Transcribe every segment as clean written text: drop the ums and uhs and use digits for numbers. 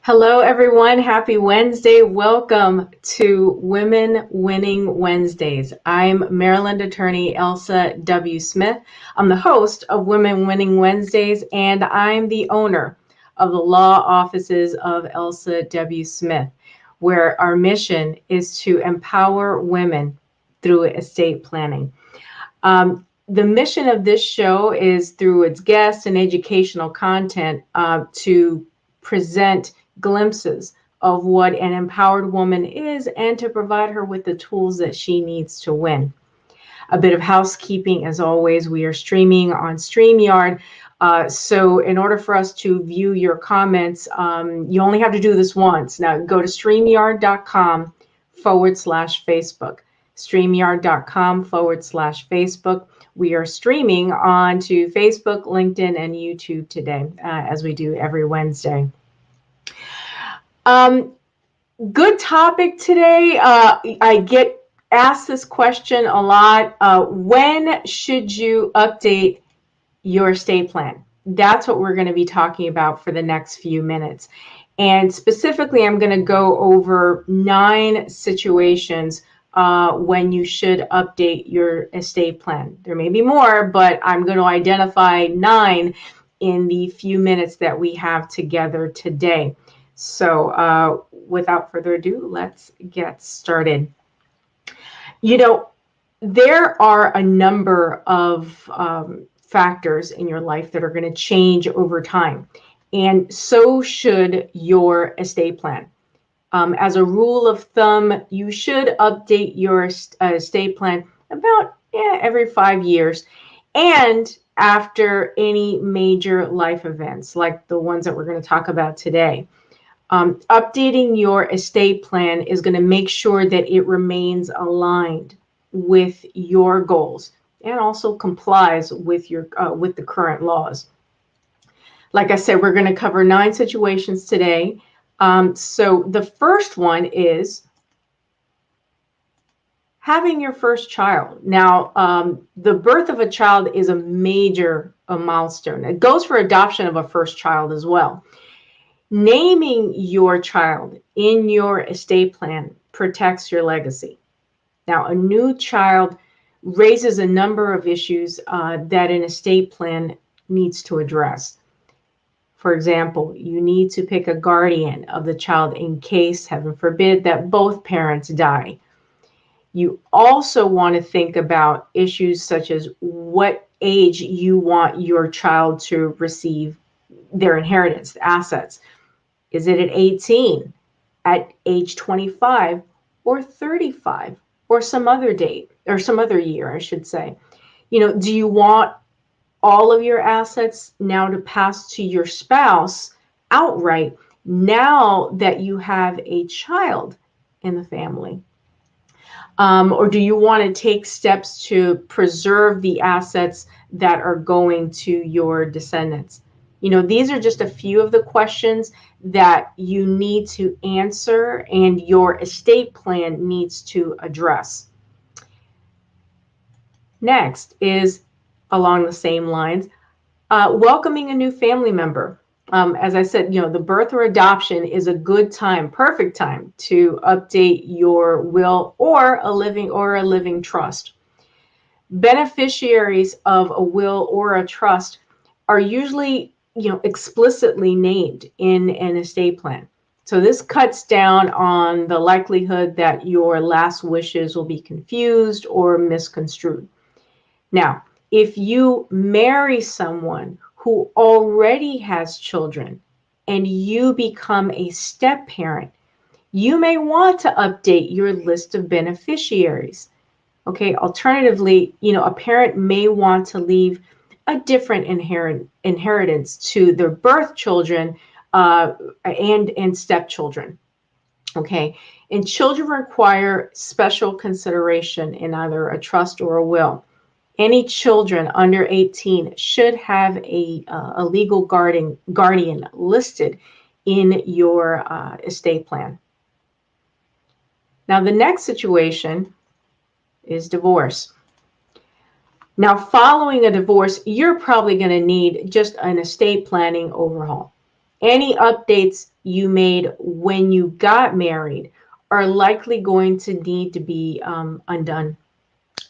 Hello, everyone. Happy Wednesday. Welcome to Women Winning Wednesdays. I'm Maryland Attorney Elsa W. Smith. I'm the host of Women Winning Wednesdays, and I'm the owner of the law offices of Elsa W. Smith, where our mission is to empower women through estate planning. The mission of this show is through its guests and educational content to present glimpses of what an empowered woman is and to provide her with the tools that she needs to win. A bit of housekeeping, as always, we are streaming on StreamYard. So in order for us to view your comments, you only have to do this once. Now go to StreamYard.com/Facebook. StreamYard.com/Facebook. We are streaming onto Facebook, LinkedIn, and YouTube today, as we do every Wednesday. Good topic today. I get asked this question a lot. When should you update your estate plan? That's what we're going to be talking about for the next few minutes. And specifically, I'm going to go over 9 situations when you should update your estate plan. There may be more, but I'm going to identify 9 in the few minutes that we have together today. So without further ado, let's get started. You know, there are a number of factors in your life that are going to change over time, and so should your estate plan. As a rule of thumb, you should update your estate plan about every 5 years, and after any major life events like the ones that we're going to talk about today. Updating your estate plan is going to make sure that it remains aligned with your goals and also complies with your with the current laws. Like I said, we're going to cover 9 situations today. So the first one is having your first child. Now, the birth of a child is a major milestone. It goes for adoption of a first child as well. Naming your child in your estate plan protects your legacy. Now, a new child raises a number of issues that an estate plan needs to address. For example, you need to pick a guardian of the child in case, heaven forbid, that both parents die. You also want to think about issues such as what age you want your child to receive their inheritance, assets. Is it at 18, at age 25, or 35, or some other date, or some other year, I should say? You know, do you want all of your assets now to pass to your spouse outright now that you have a child in the family? Or do you want to take steps to preserve the assets that are going to your descendants? You know, these are just a few of the questions that you need to answer and your estate plan needs to address. Next is, along the same lines, welcoming a new family member. As I said, you know, the birth or adoption is a good time, perfect time to update your will or a living trust. Beneficiaries of a will or a trust are usually, you know, explicitly named in an estate plan. So this cuts down on the likelihood that your last wishes will be confused or misconstrued. Now, if you marry someone who already has children and you become a step parent, you may want to update your list of beneficiaries. Okay, alternatively, you know, a parent may want to leave a different inheritance to their birth children and stepchildren. Okay, and children require special consideration in either a trust or a will. Any children under 18 should have a legal guardian listed in your estate plan. Now, the next situation is divorce. Now, following a divorce, you're probably going to need just an estate planning overhaul. Any updates you made when you got married are likely going to need to be undone.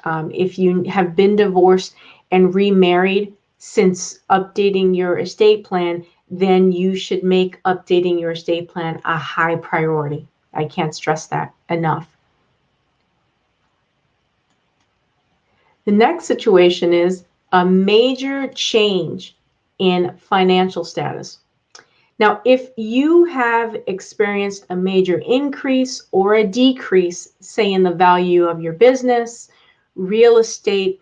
If you have been divorced and remarried since updating your estate plan, then you should make updating your estate plan a high priority. I can't stress that enough. The next situation is a major change in financial status. Now, if you have experienced a major increase or a decrease, say in the value of your business, real estate,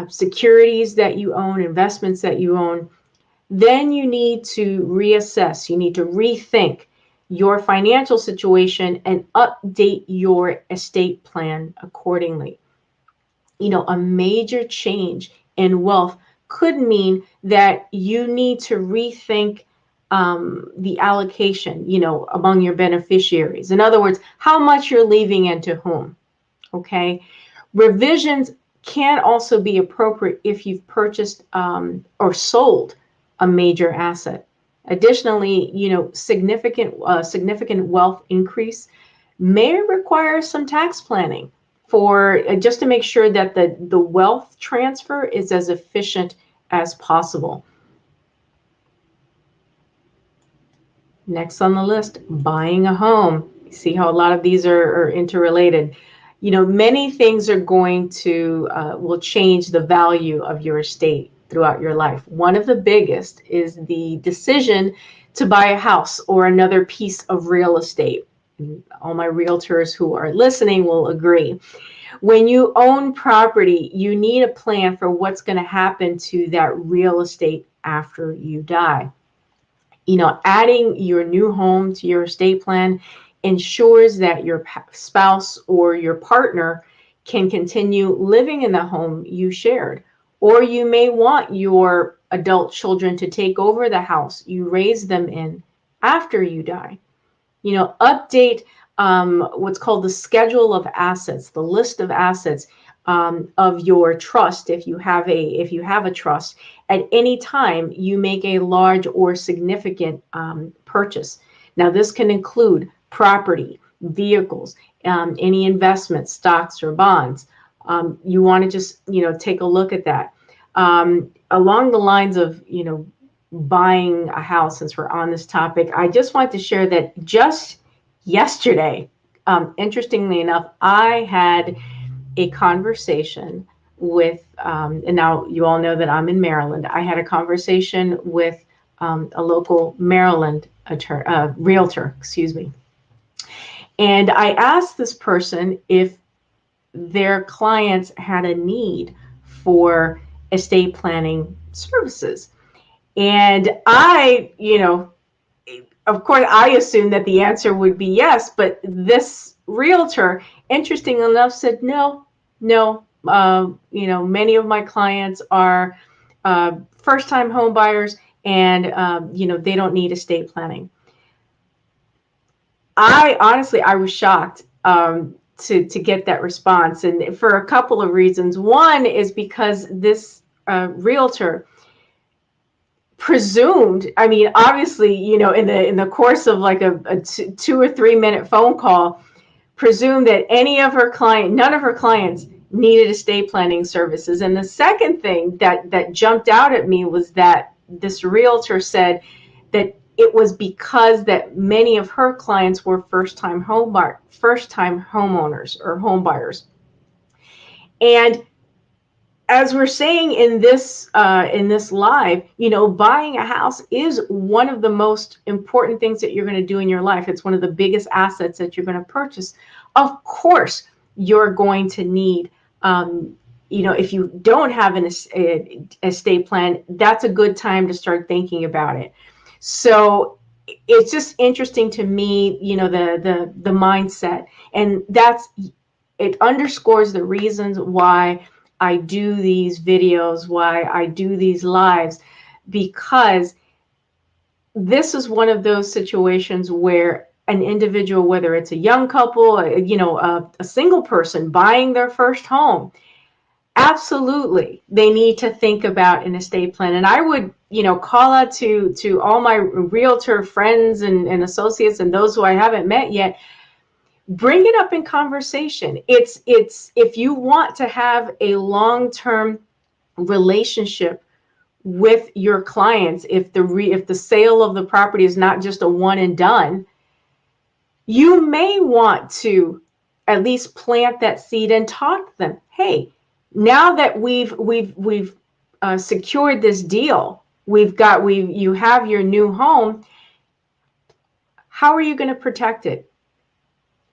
securities that you own, investments that you own, then you need to reassess. You need to rethink your financial situation and update your estate plan accordingly. A major change in wealth could mean that you need to rethink the allocation, among your beneficiaries. In other words, how much you're leaving and to whom. Okay. Revisions can also be appropriate if you've purchased or sold a major asset. Additionally, significant wealth increase may require some tax planning for just to make sure that the wealth transfer is as efficient as possible. Next on the list, buying a home. See how a lot of these are interrelated. Many things are going to will change the value of your estate throughout your life. One of the biggest is the decision to buy a house or another piece of real estate. And all my realtors who are listening will agree. When you own property, you need a plan for what's going to happen to that real estate after you die. Adding your new home to your estate plan ensures that your spouse or your partner can continue living in the home you shared. Or you may want your adult children to take over the house you raised them in after you die. Update what's called the schedule of assets, the list of assets of your trust. If you have a trust, at any time you make a large or significant purchase. Now, this can include property, vehicles, any investments, stocks or bonds. You want to just take a look at that. Along the lines of buying a house, since we're on this topic, I just want to share that just yesterday, interestingly enough, I had a conversation with, and now you all know that I'm in Maryland. I had a conversation with a local Maryland realtor, and I asked this person if their clients had a need for estate planning services. And I, of course, I assumed that the answer would be yes, but this realtor, interesting enough, said no. Many of my clients are first-time home buyers, and they don't need estate planning. I was shocked to get that response, and for a couple of reasons. One is because this realtor presumed, obviously, in the course of like a 2 or 3 minute phone call, presumed that none of her clients needed estate planning services. And the second thing that jumped out at me was that this realtor said that it was because that many of her clients were first-time homeowners or home buyers. And as we're saying in this live, buying a house is one of the most important things that you're going to do in your life. It's one of the biggest assets that you're going to purchase. Of course, you're going to need, if you don't have an estate plan, that's a good time to start thinking about it. So it's just interesting to me, the mindset, and it underscores the reasons why I do these videos, why I do these lives, because this is one of those situations where an individual, whether it's a young couple, a single person buying their first home, Absolutely, they need to think about an estate plan. And I would, call out to all my realtor friends and associates and those who I haven't met yet. Bring it up in conversation. It's if you want to have a long-term relationship with your clients, if the sale of the property is not just a one and done, you may want to at least plant that seed and talk to them. Hey, now that we've secured this deal, you have your new home. How are you going to protect it?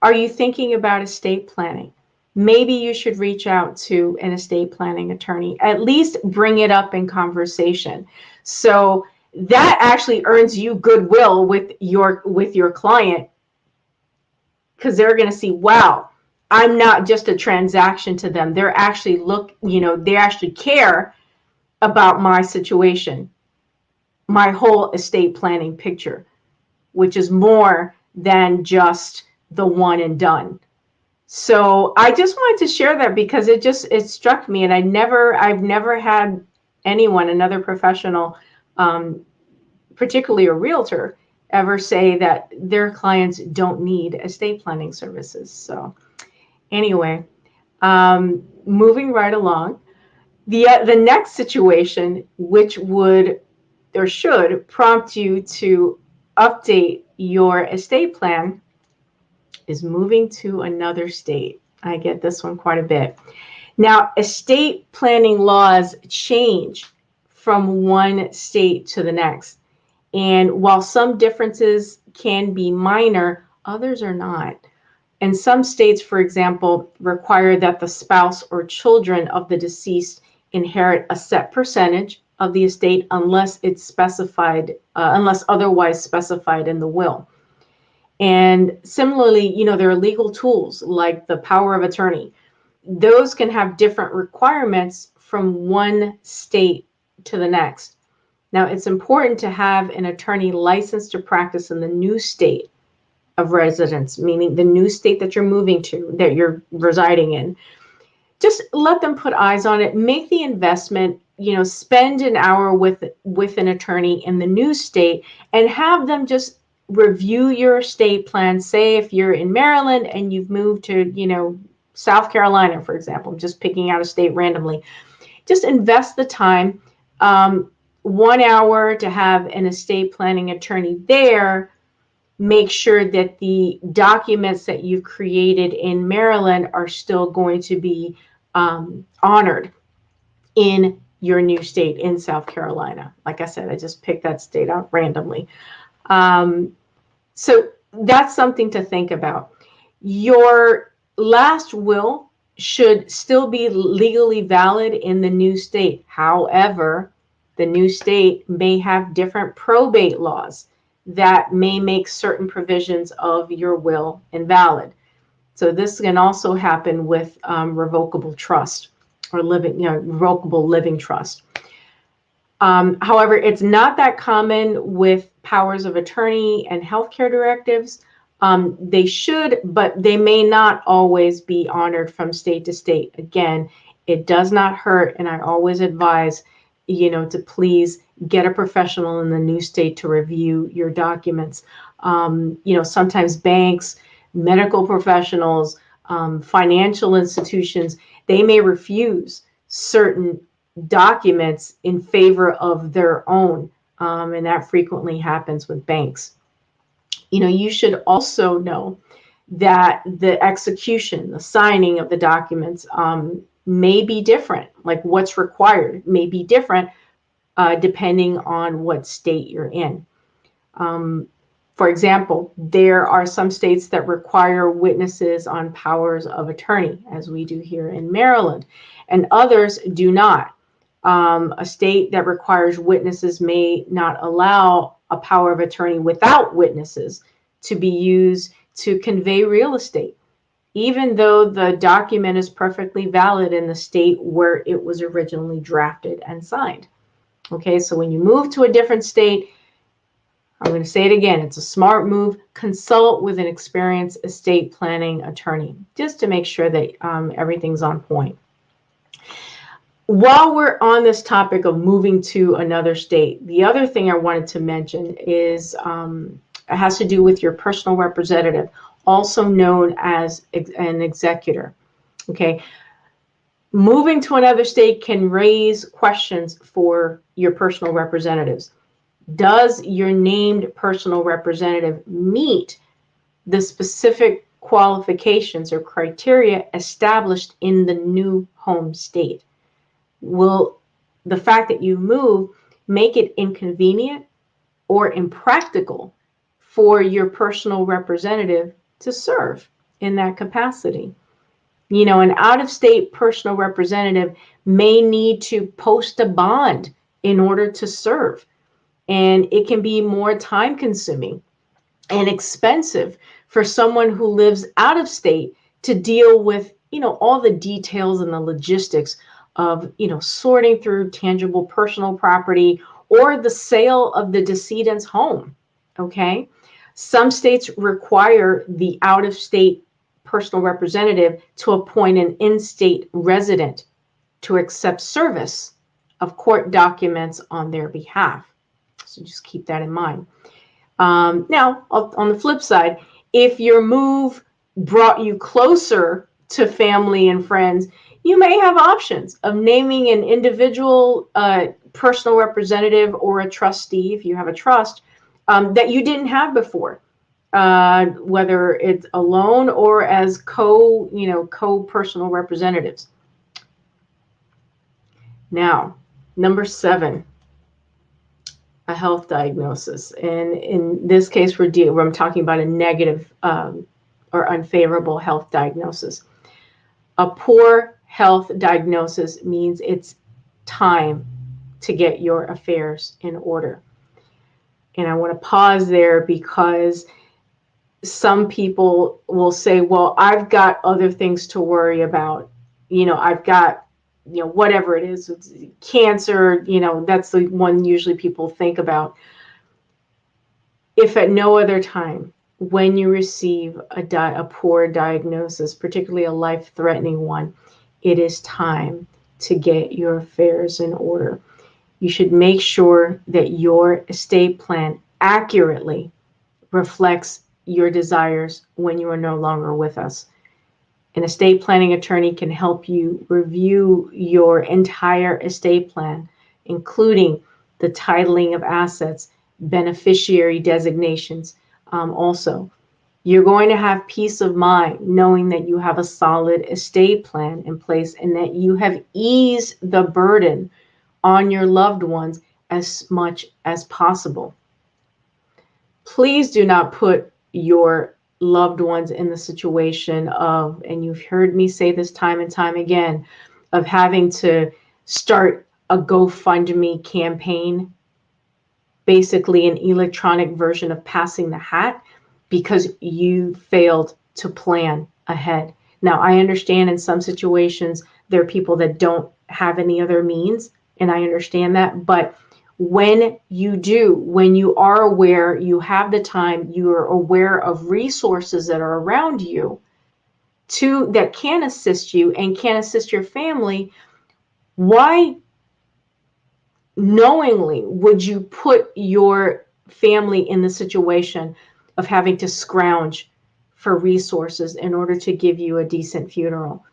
Are you thinking about estate planning? Maybe you should reach out to an estate planning attorney. At least bring it up in conversation. So that actually earns you goodwill with your client, because they're going to see, wow, I'm not just a transaction to them. They're actually they actually care about my situation, my whole estate planning picture, which is more than just the one and done. So I just wanted to share that because it struck me, and I've never had anyone, another professional, particularly a realtor, ever say that their clients don't need estate planning services. So anyway, moving right along, the next situation, which would or should prompt you to update your estate plan, is moving to another state. I get this one quite a bit. Now, estate planning laws change from one state to the next. And while some differences can be minor, others are not. And some states, for example, require that the spouse or children of the deceased inherit a set percentage of the estate unless otherwise specified in the will. And similarly, there are legal tools like the power of attorney. Those can have different requirements from one state to the next. Now, it's important to have an attorney licensed to practice in the new state of residence, meaning the new state that you're moving to, that you're residing in. Just let them put eyes on it, make the investment, spend an hour with an attorney in the new state and have them just review your estate plan. Say if you're in Maryland and you've moved to, South Carolina, for example, I'm just picking out a state randomly. Just invest the time, 1 hour to have an estate planning attorney there. Make sure that the documents that you've created in Maryland are still going to be honored in your new state in South Carolina. Like I said, I just picked that state out randomly. So that's something to think about. Your last will should still be legally valid in the new state. However, the new state may have different probate laws that may make certain provisions of your will invalid. So this can also happen with revocable trust or revocable living trust. However, it's not that common with powers of attorney and healthcare directives. They should, but they may not always be honored from state to state. Again, it does not hurt, and I always advise, to please get a professional in the new state to review your documents. Sometimes banks, medical professionals, financial institutions, they may refuse certain documents in favor of their own, and that frequently happens with banks. You should also know that the execution, the signing of the documents may be different. Like what's required may be different depending on what state you're in. For example, there are some states that require witnesses on powers of attorney, as we do here in Maryland, and others do not. A state that requires witnesses may not allow a power of attorney without witnesses to be used to convey real estate, even though the document is perfectly valid in the state where it was originally drafted and signed. Okay, so when you move to a different state, I'm going to say it again, it's a smart move. Consult with an experienced estate planning attorney just to make sure that everything's on point. While we're on this topic of moving to another state, the other thing I wanted to mention is it has to do with your personal representative, also known as an executor. Okay. Moving to another state can raise questions for your personal representatives. Does your named personal representative meet the specific qualifications or criteria established in the new home state? Will the fact that you move make it inconvenient or impractical for your personal representative to serve in that capacity? You know, an out-of-state personal representative may need to post a bond in order to serve, and it can be more time-consuming and expensive for someone who lives out of state to deal with, you know, all the details and the logistics of, you know, sorting through tangible personal property or the sale of the decedent's home. Okay. Some states require the out-of-state personal representative to appoint an in-state resident to accept service of court documents on their behalf. So just keep that in mind. Now, on the flip side, if your move brought you closer to family and friends, you may have options of naming an individual personal representative or a trustee, if you have a trust, that you didn't have before, whether it's alone or as co-personal representatives. Now, number 7. A health diagnosis, and in this case I'm talking about a negative or unfavorable health diagnosis. A poor health diagnosis means it's time to get your affairs in order. And I want to pause there because some people will say, well, I've got other things to worry about. You know, I've got, you know, whatever it is, it's cancer, you know, that's the one usually people think about. If at no other time, when you receive a poor diagnosis, particularly a life-threatening one, it is time to get your affairs in order. You should make sure that your estate plan accurately reflects your desires when you are no longer with us. An estate planning attorney can help you review your entire estate plan, including the titling of assets, beneficiary designations. Also, you're going to have peace of mind knowing that you have a solid estate plan in place and that you have eased the burden on your loved ones as much as possible. Please do not put your loved ones in the situation of, and you've heard me say this time and time again, of having to start a GoFundMe campaign, basically an electronic version of passing the hat, because you failed to plan ahead. Now, I understand in some situations there are people that don't have any other means, and I understand that, but when you do, when you are aware, you have the time, you are aware of resources that are around you that can assist you and can assist your family, why knowingly would you put your family in the situation of having to scrounge for resources in order to give you a decent funeral?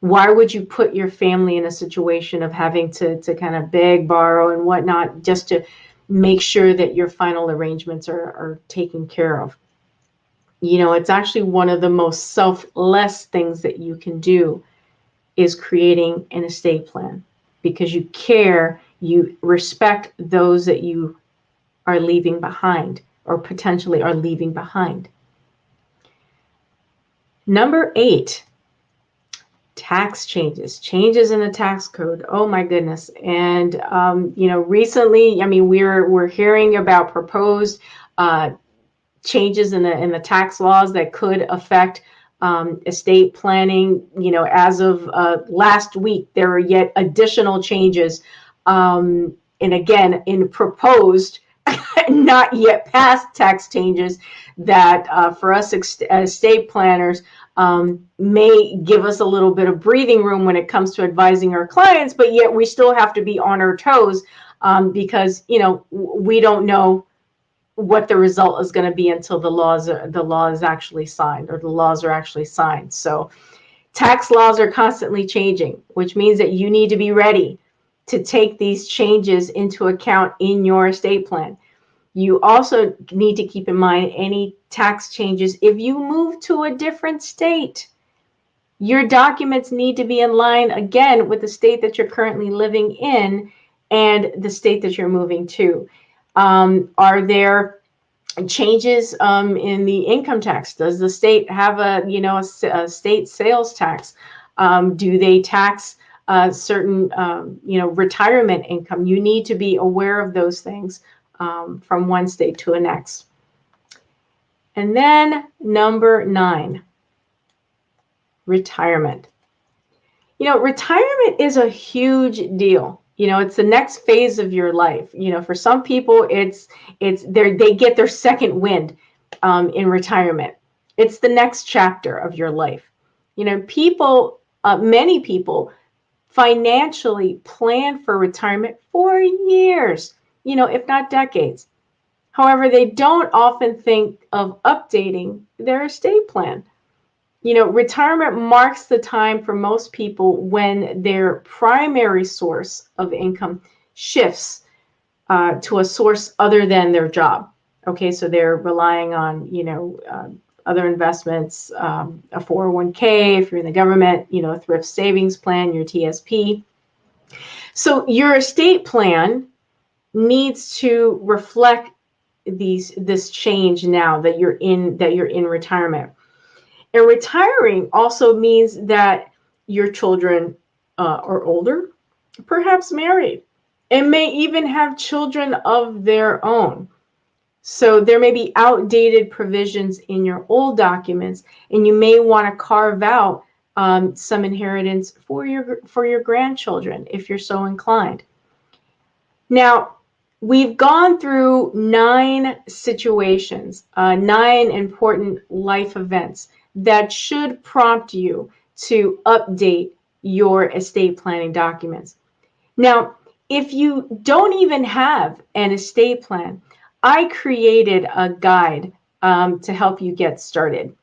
Why would you put your family in a situation of having to kind of beg, borrow, and whatnot just to make sure that your final arrangements are taken care of? You know, it's actually one of the most selfless things that you can do is creating an estate plan, because you care, you respect those that you are leaving behind or potentially are leaving behind. Number 8. Tax changes in the tax code. Oh my goodness. And, you know, recently, I mean, we're hearing about proposed changes in the tax laws that could affect estate planning. You know, as of last week, there are yet additional changes. And again, in proposed, not yet passed tax changes that for us estate planners, may give us a little bit of breathing room when it comes to advising our clients, but yet we still have to be on our toes because, you know, we don't know what the result is going to be until the law is actually signed, or the laws are actually signed. So tax laws are constantly changing, which means that you need to be ready to take these changes into account in your estate plan. You also need to keep in mind any tax changes if you move to a different state. Your documents need to be in line again with the state that you're currently living in and the state that you're moving to. Are there changes in the income tax? Does the state have a state sales tax? Do they tax certain retirement income? You need to be aware of those things from one state to the next. And then number 9, retirement. You know, retirement is a huge deal. You know, it's the next phase of your life. You know, for some people, they get their second wind in retirement. It's the next chapter of your life. You know, many people financially plan for retirement for years, you know, if not decades. However, they don't often think of updating their estate plan. You know, retirement marks the time for most people when their primary source of income shifts to a source other than their job. Okay, so they're relying on, other investments, a 401k if you're in the government, you know, a thrift savings plan, your TSP. So your estate plan needs to reflect this change now that you're in retirement. And retiring also means that your children are older, perhaps married, and may even have children of their own. So there may be outdated provisions in your old documents, and you may want to carve out some inheritance for your grandchildren if you're so inclined. Now, we've gone through 9 situations, 9 important life events that should prompt you to update your estate planning documents. Now, if you don't even have an estate plan, I created a guide to help you get started.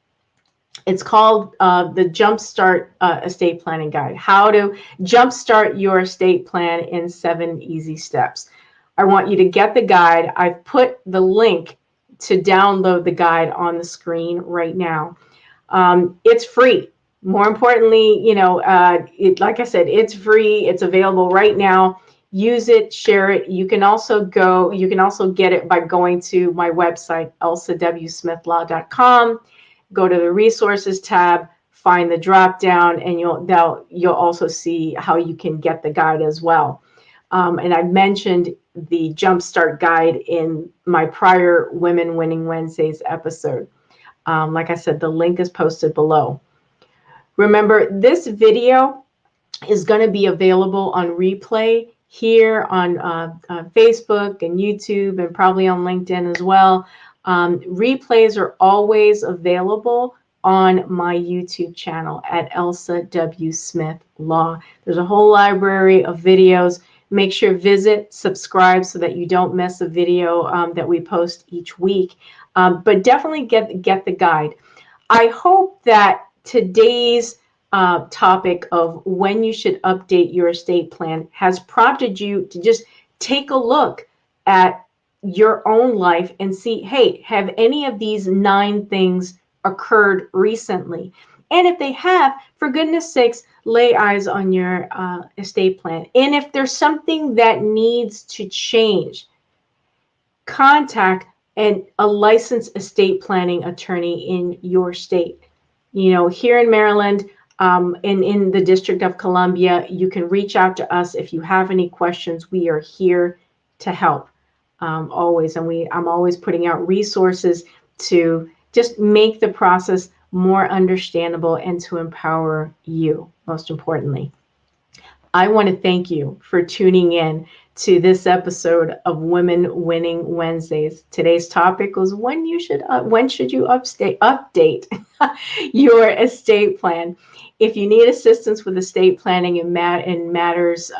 It's called the Jumpstart Estate Planning Guide, how to jumpstart your estate plan in 7 easy steps. I want you to get the guide. I've put the link to download the guide on the screen right now. It's free. More importantly, like I said, it's free. It's available right now. Use it, share it. You can also get it by going to my website, elsawsmithlaw.com. Go to the resources tab, find the drop down, and you'll also see how you can get the guide as well. And I mentioned the Jumpstart Guide in my prior Women Winning Wednesdays episode. Like I said, the link is posted below. Remember, this video is going to be available on replay here on Facebook and YouTube, and probably on LinkedIn as well. Replays are always available on my YouTube channel at Elsa W. Smith Law. There's a whole library of videos. Make sure subscribe so that you don't miss a video that we post each week. But definitely get the guide. I hope that today's topic of when you should update your estate plan has prompted you to just take a look at your own life and see, hey, have any of these 9 things occurred recently? And if they have, for goodness sakes, lay eyes on your estate plan. And if there's something that needs to change, contact a licensed estate planning attorney in your state. You know, here in Maryland, in the District of Columbia, you can reach out to us if you have any questions. We are here to help always. And I'm always putting out resources to just make the process more understandable and to empower you, most importantly. I want to thank you for tuning in to this episode of Women Winning Wednesdays. Today's topic was when should you update your estate plan. If you need assistance with estate planning in matters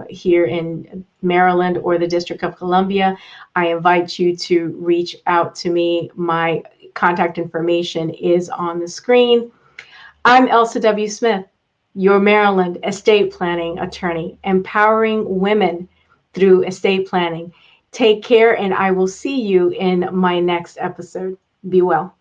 here in Maryland or the District of Columbia, I invite you to reach out to me. My contact information is on the screen. I'm Elsa W. Smith, your Maryland estate planning attorney, empowering women through estate planning. Take care, and I will see you in my next episode. Be well.